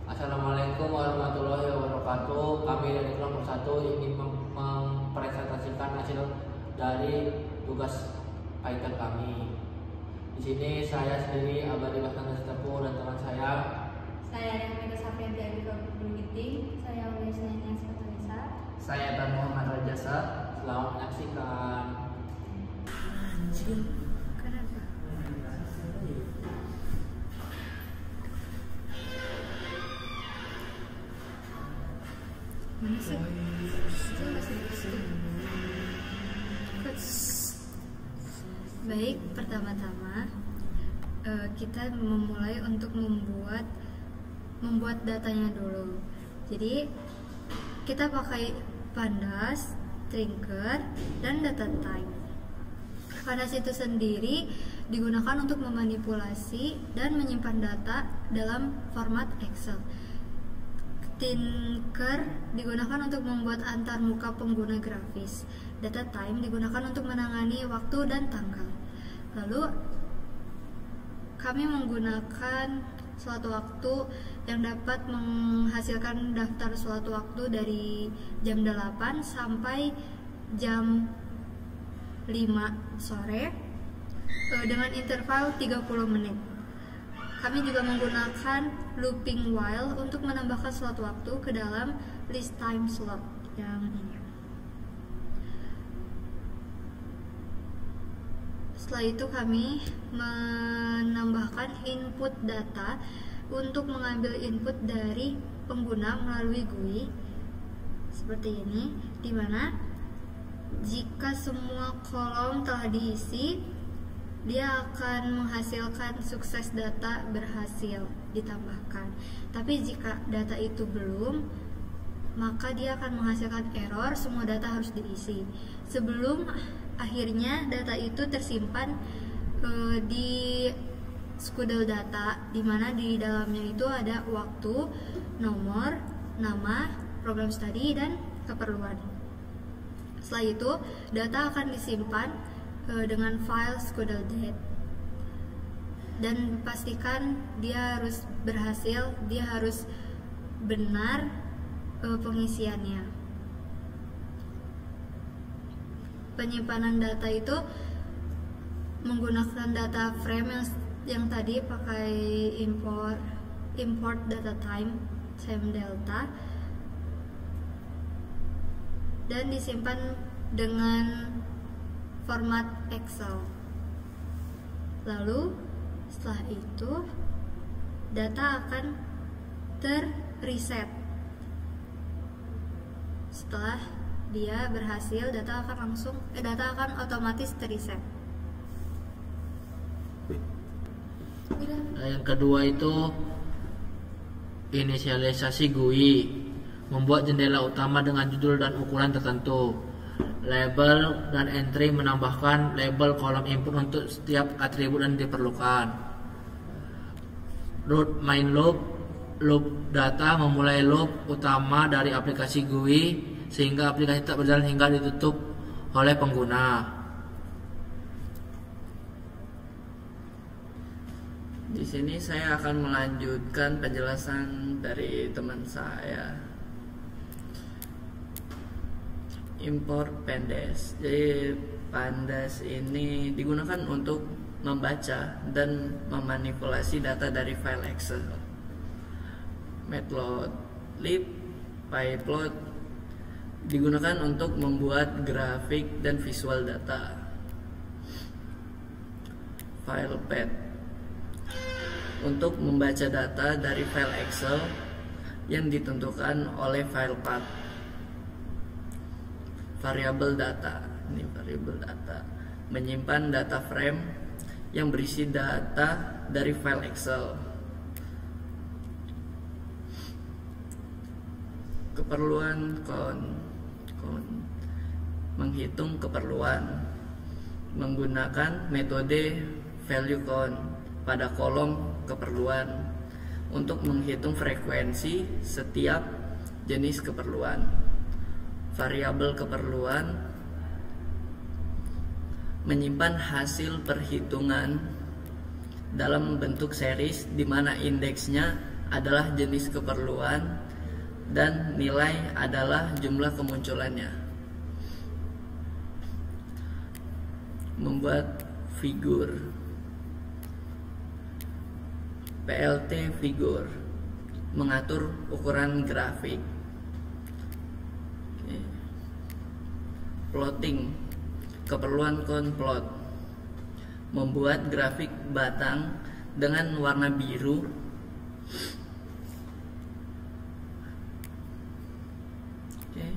Assalamualaikum warahmatullahi wabarakatuh. Kami dari kelompok 1 ingin mempresentasikan hasil dari tugas Python kami. Di sini saya sendiri Abadi Basnanda Sitepu dan teman saya. Saya Rahmita Safianti Abika Bulugiting. Saya Ulisanya Sepatanisa. Saya Dan Muhammad Rajasa. Selamat menyaksikan. Kenapa? Mana sih? Baik, pertama-tama kita memulai untuk membuat datanya dulu. Jadi kita pakai Pandas, Trinker, dan data type. Pandas itu sendiri digunakan untuk memanipulasi dan menyimpan data dalam format Excel. Trinker digunakan untuk membuat antarmuka pengguna grafis. Data time digunakan untuk menangani waktu dan tanggal. Lalu kami menggunakan suatu waktu yang dapat menghasilkan daftar suatu waktu dari jam 8 sampai jam 5 sore dengan interval 30 menit. Kami juga menggunakan looping while untuk menambahkan slot waktu ke dalam list time slot yang ini. Setelah itu kami menambahkan input data untuk mengambil input dari pengguna melalui GUI seperti ini, di mana jika semua kolom telah diisi, dia akan menghasilkan sukses data berhasil ditambahkan. Tapi jika data itu belum, maka dia akan menghasilkan error, semua data harus diisi. Sebelum akhirnya data itu tersimpan di Squidle data, di mana di dalamnya itu ada waktu, nomor, nama, program studi, dan keperluan. Setelah itu, data akan disimpan dengan file Squidle date, dan pastikan dia harus berhasil, dia harus benar pengisiannya. Penyimpanan data itu menggunakan data frame yang tadi pakai import data time delta, dan disimpan dengan format Excel. Lalu setelah itu data akan terreset. Setelah dia berhasil, data akan otomatis terreset. Yang kedua itu inisialisasi GUI, membuat jendela utama dengan judul dan ukuran tertentu. Label dan entry, menambahkan label kolom input untuk setiap atribut yang diperlukan. Root main loop data, memulai loop utama dari aplikasi GUI sehingga aplikasi tak berjalan hingga ditutup oleh pengguna. Di sini saya akan melanjutkan penjelasan dari teman saya. Import Pandas. Jadi Pandas ini digunakan untuk membaca dan memanipulasi data dari file Excel. Matplotlib, pyplot digunakan untuk membuat grafik dan visual data. Filepath untuk membaca data dari file Excel yang ditentukan oleh file path. Variable data, ini variable data, menyimpan data frame yang berisi data dari file Excel. Keperluan menghitung keperluan menggunakan metode value count pada kolom keperluan untuk menghitung frekuensi setiap jenis keperluan. Variabel keperluan menyimpan hasil perhitungan dalam bentuk series di mana indeksnya adalah jenis keperluan dan nilai adalah jumlah kemunculannya. Membuat figur. PLT figur, mengatur ukuran grafik. Oke. Plotting, keperluan konplot, membuat grafik batang dengan warna biru. Oke.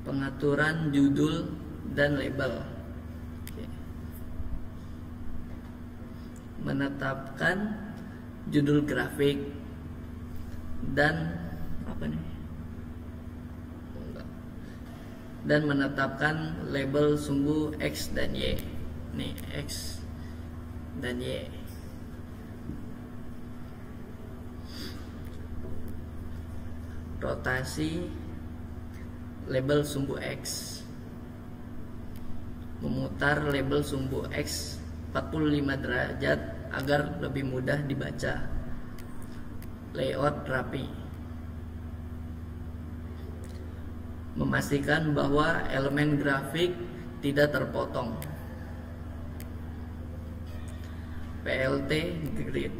Pengaturan judul dan label. Oke. Menetapkan judul grafik dan apa nih? Dan menetapkan label sumbu X dan Y. Nih, X dan Y. Rotasi label sumbu X. Memutar label sumbu X 45 derajat agar lebih mudah dibaca. Layout rapi. Memastikan bahwa elemen grafik tidak terpotong. PLT grid.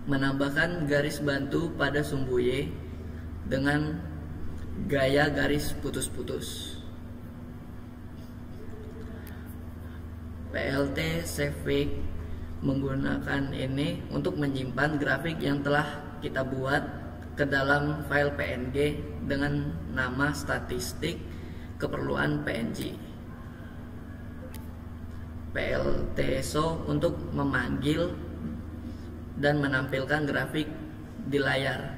Menambahkan garis bantu pada sumbu Y dengan gaya garis putus-putus. PLT save file menggunakan ini untuk menyimpan grafik yang telah kita buat ke dalam file PNG dengan nama statistik keperluan PNG. PLT show untuk memanggil dan menampilkan grafik di layar.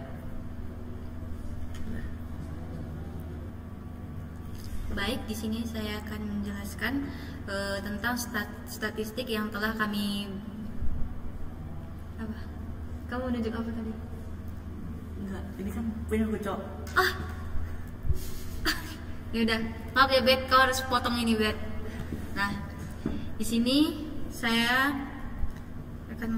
Baik, di sini saya akan menjelaskan tentang statistik yang telah kami apa? Kamu nunjuk apa tadi? Enggak, ini kan punya aku, Cok. Ya udah, maaf ya Bet, kau harus potong ini Bet. Nah, di sini saya akan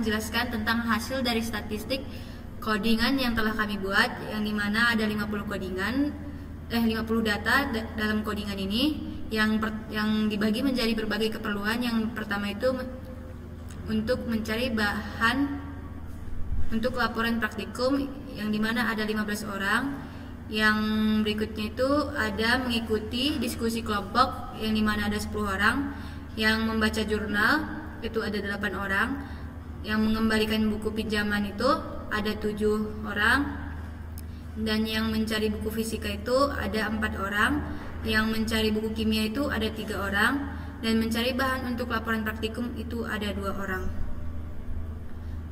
menjelaskan tentang hasil dari statistik codingan yang telah kami buat, yang dimana ada 50 data dalam codingan ini yang dibagi menjadi berbagai keperluan. Yang pertama itu untuk mencari bahan untuk laporan praktikum, yang dimana ada 15 orang. Yang berikutnya itu ada mengikuti diskusi kelompok, yang dimana ada 10 orang. Yang membaca jurnal itu ada 8 orang. Yang mengembalikan buku pinjaman itu ada 7 orang. Dan yang mencari buku fisika itu ada 4 orang. Yang mencari buku kimia itu ada 3 orang. Dan mencari bahan untuk laporan praktikum itu ada 2 orang.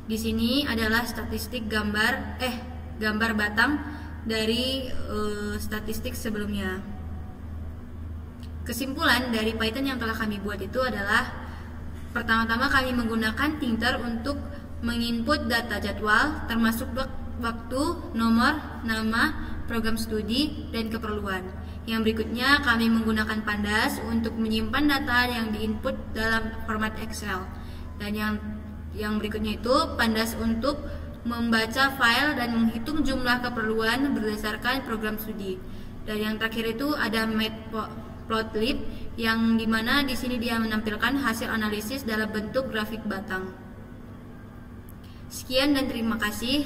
Di sini adalah statistik gambar batang dari statistik sebelumnya. Kesimpulan dari Python yang telah kami buat itu adalah, pertama-tama kami menggunakan Thinker untuk menginput data jadwal termasuk waktu, nomor, nama, program studi, dan keperluan. Yang berikutnya kami menggunakan Pandas untuk menyimpan data yang diinput dalam format Excel. Dan yang berikutnya itu Pandas untuk membaca file dan menghitung jumlah keperluan berdasarkan program studi. Dan yang terakhir itu ada Matplotlib, yang dimana di sini dia menampilkan hasil analisis dalam bentuk grafik batang. Sekian dan terima kasih.